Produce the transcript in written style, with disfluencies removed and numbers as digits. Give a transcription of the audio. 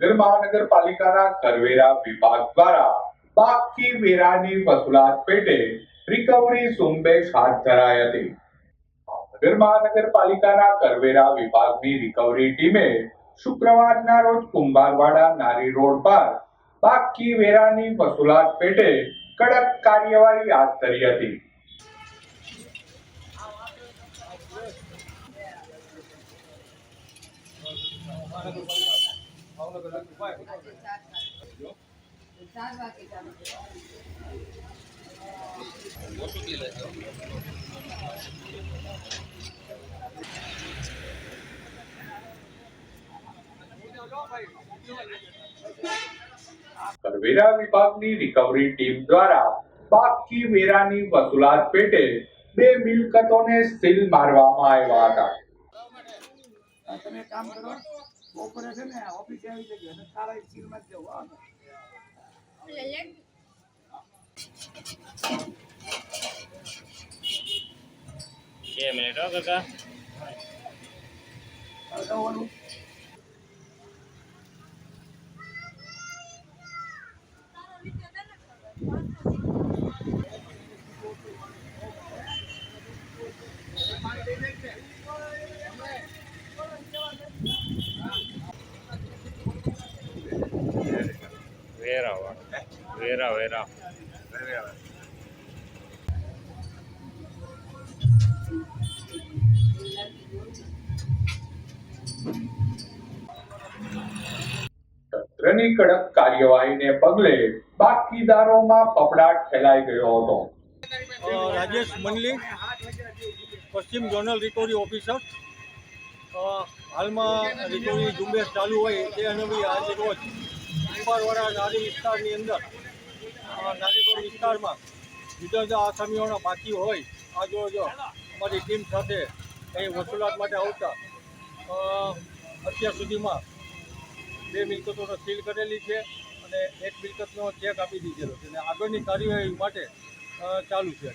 ભાવનગર મહાનગરપાલિકાના કરવેરા વિભાગ દ્વારા બાકી વેરાની વસૂલાત પેટે રિકવરી ઝુંબેશ હાથ ધરાઈ હતી। ભાવનગર મહાનગરપાલિકાના કરવેરા વિભાગની રિકવરી ટીમે શુક્રવારના રોજ કુંભારવાડા નારી રોડ પર બાકી વેરાની વસૂલાત પેટે કડક કાર્યવાહી હાથ ધરી હતી। કરવેરા વિભાગની રિકવરી ટીમ દ્વારા બાકી વેરાની વસૂલાત પેટે બે મિલકતોને સીલ મારવામાં આવ્યા હતા। તમે કામ કરો બપોરે છે ને ઓફિસે આવી જજો અને સારા સીલ માં જવું આવે કે મિનિટ હો કાકા આવવાનું વેરા તંત્રની કડક કાર્યવાહીને પગલે બાકીદારોમાં ફફડાટ ફેલાઈ ગયો હતો। રાજેશ મંડલી, પશ્ચિમ ઝોનલ રિકવરી ઓફિસર। હાલમાં રિકવરી ઝુંબેશ ચાલુ હોય તે અનુભવી આજે રોજ કુંભારવાડા નારી વિસ્તારની અંદર નારી રોડ વિસ્તારમાં જુદા જુદા આસામીઓના બાકી હોય આ જો અમારી ટીમ સાથે અહીં વસૂલાત માટે આવતા અત્યાર સુધીમાં બે મિલકતોનો સીલ કરેલી છે અને એક મિલકતનો ચેક આપી દીધેલો છે અને આગળની કાર્યવાહી માટે ચાલુ છે।